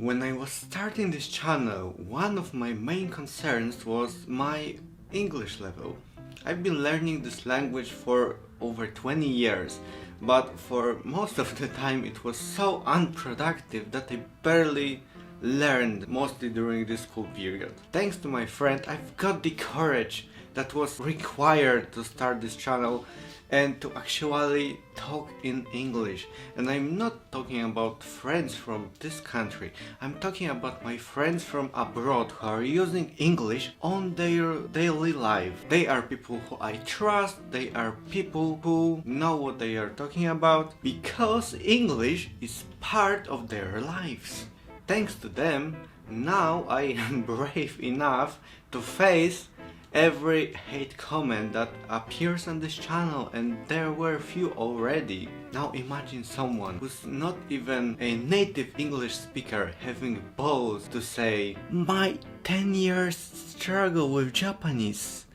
When I was starting this channel, one of my main concerns was my English level. I've been learning this language for over 20 years, but for most of the time it was so unproductive that I barely learned, mostly during this school period. Thanks to my friend, I've got the courage that was required to start this channel and to actually talk in English. And I'm not talking about friends from this country, I'm talking about my friends from abroad who are using English on their daily life. They are people who I trust, they are people who know what they are talking about, because English is part of their lives. Thanks to them, now I am brave enough to face every hate comment that appears on this channel, and there were few already. Now imagine someone who's not even a native English speaker having balls to say, "My 10 years struggle with Japanese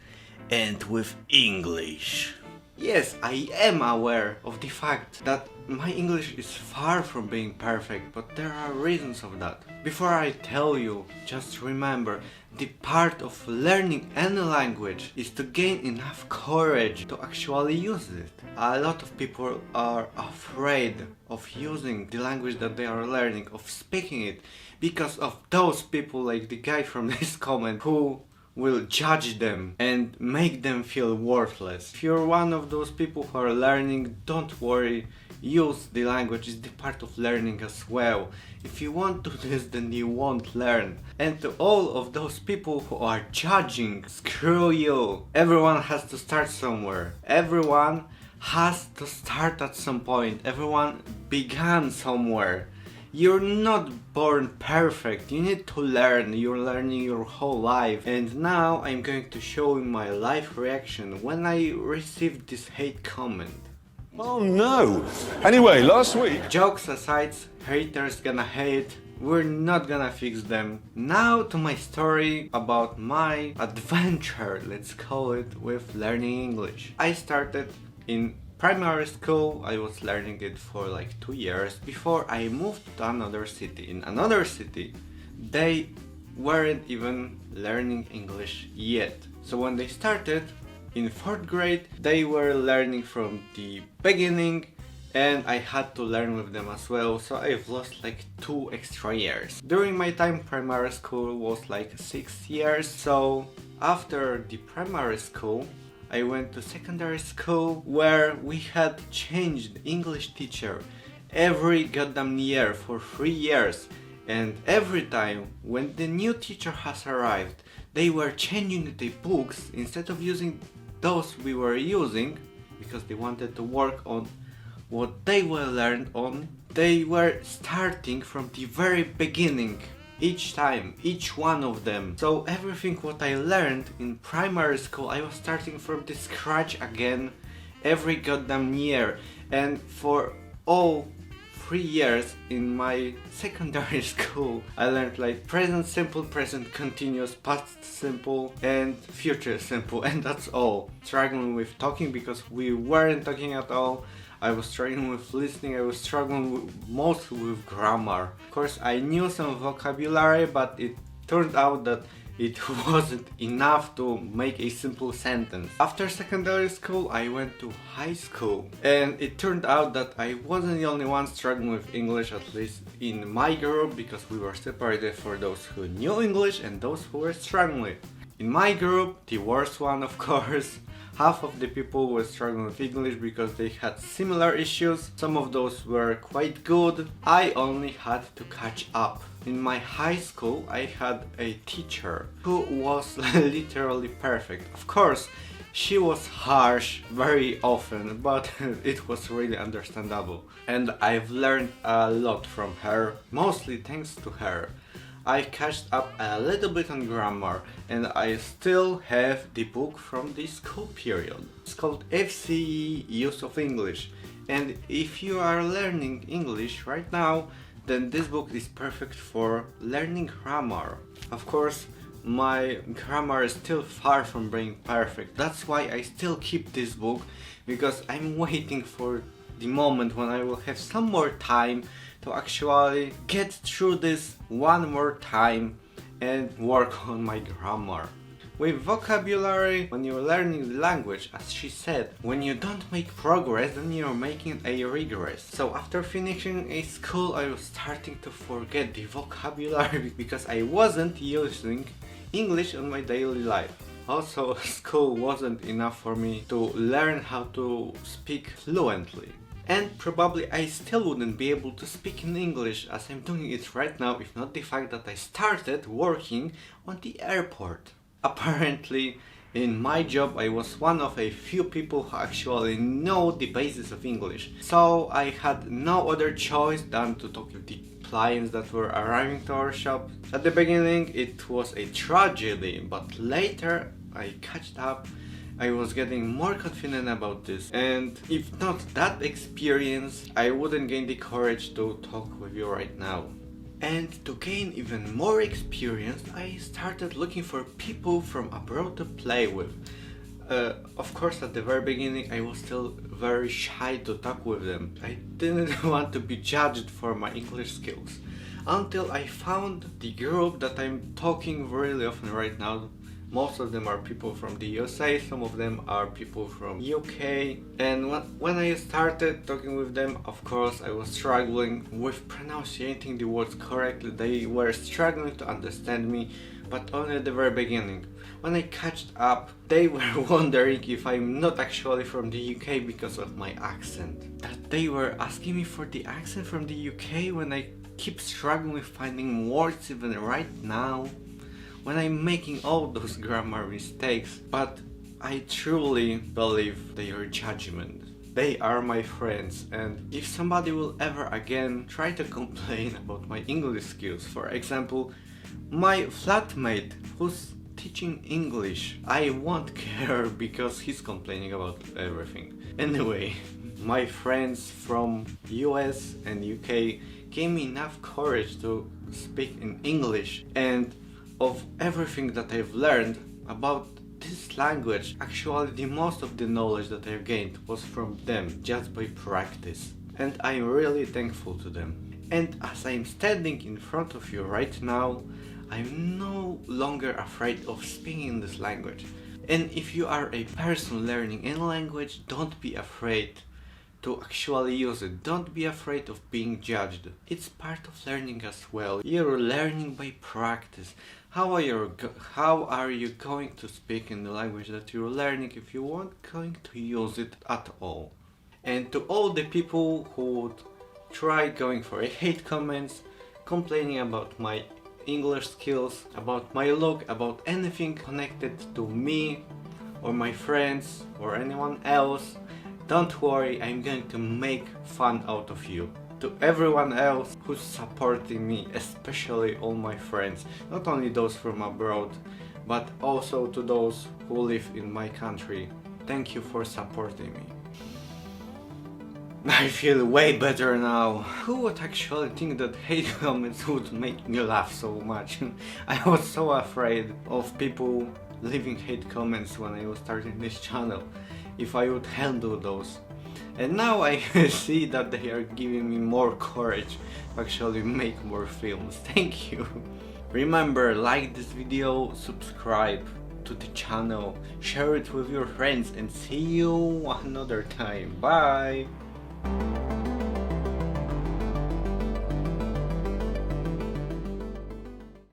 and with English." Yes, I am aware of the fact that my English is far from being perfect, but there are reasons of that. Before I tell you, just remember, the part of learning any language is to gain enough courage to actually use it. A lot of people are afraid of using the language that they are learning, of speaking it, because of those people like the guy from this comment who will judge them and make them feel worthless. If you're one of those people who are learning, don't worry, use the language, it's the part of learning as well. If you won't do this, then you won't learn. And to all of those people who are judging, screw you. Everyone has to start somewhere. Everyone has to start at some point. Everyone began somewhere. You're not born perfect, you need to learn, you're learning your whole life. And now I'm going to show you my live reaction when I received this hate comment. Oh no! Anyway, last week... Jokes aside, haters gonna hate, we're not gonna fix them. Now to my story about my adventure, let's call it, with learning English. I started in primary school. I was learning it for like 2 years before I moved to another city. In another city, they weren't even learning English yet. So when they started in 4th grade, they were learning from the beginning, and I had to learn with them as well, so I've lost like 2 extra years. During my time, primary school was like 6 years, so after the primary school, I went to secondary school, where we had changed English teacher every goddamn year for 3 years. And every time when the new teacher has arrived, they were changing the books. Instead of using those we were using, because they wanted to work on what they were learned on, they were starting from the very beginning. Each time, each one of them. So everything what I learned in primary school, I was starting from the scratch again every goddamn year. And for all 3 years in my secondary school, I learned like present simple, present continuous, past simple and future simple, and that's all. Struggling with talking because we weren't talking at all. I was struggling with listening, I was struggling mostly with grammar. Of course, I knew some vocabulary, but it turned out that it wasn't enough to make a simple sentence. After secondary school, I went to high school, and it turned out that I wasn't the only one struggling with English, at least in my group, because we were separated for those who knew English and those who were struggling. In my group, the worst one of course, half of the people were struggling with English because they had similar issues. Some of those were quite good. I only had to catch up. In my high school, I had a teacher who was literally perfect. Of course, she was harsh very often, but it was really understandable. And I've learned a lot from her, mostly thanks to her. I catched up a little bit on grammar, and I still have the book from the school period. It's called FCE Use of English, and if you are learning English right now, then this book is perfect for learning grammar. Of course, my grammar is still far from being perfect. That's why I still keep this book, because I'm waiting for the moment when I will have some more time to actually get through this one more time and work on my grammar. With vocabulary, when you're learning the language, as she said, when you don't make progress, then you're making a regress. So after finishing a school, I was starting to forget the vocabulary because I wasn't using English on my daily life. Also, school wasn't enough for me to learn how to speak fluently. And probably I still wouldn't be able to speak in English as I'm doing it right now if not the fact that I started working on the airport. Apparently, in my job I was one of a few people who actually know the basis of English. So I had no other choice than to talk with the clients that were arriving to our shop. At the beginning it was a tragedy, but later I caught up. I was getting more confident about this, and if not that experience, I wouldn't gain the courage to talk with you right now. And to gain even more experience, I started looking for people from abroad to play with. Of course, at the very beginning, I was still very shy to talk with them. I didn't want to be judged for my English skills. Until I found the group that I'm talking really often right now. Most of them are people from the USA, some of them are people from UK. And when I started talking with them, of course, I was struggling with pronouncing the words correctly. They were struggling to understand me, but only at the very beginning. When I caught up, they were wondering if I'm not actually from the UK because of my accent. That they were asking me for the accent from the UK when I keep struggling with finding words even right now. When I'm making all those grammar mistakes, but I truly believe they are judgment. They are my friends, and if somebody will ever again try to complain about my English skills, for example, my flatmate who's teaching English, I won't care because he's complaining about everything. Anyway, my friends from US and UK gave me enough courage to speak in English, and of everything that I've learned about this language, actually the most of the knowledge that I've gained was from them, just by practice. And I'm really thankful to them. And as I'm standing in front of you right now, I'm no longer afraid of speaking this language. And if you are a person learning any language, don't be afraid to actually use it. Don't be afraid of being judged. It's part of learning as well. You're learning by practice. How are you going to speak in the language that you're learning if you weren't going to use it at all? And to all the people who would try going for hate comments, complaining about my English skills, about my look, about anything connected to me or my friends or anyone else, don't worry, I'm going to make fun out of you. To everyone else who's supporting me, especially all my friends, not only those from abroad, but also to those who live in my country, thank you for supporting me. I feel way better now. Who would actually think that hate comments would make me laugh so much? I was so afraid of people leaving hate comments when I was starting this channel, if I would handle those. And now I see that they are giving me more courage to actually make more films. Thank you. Remember, like this video, subscribe to the channel, share it with your friends, and see you another time. Bye!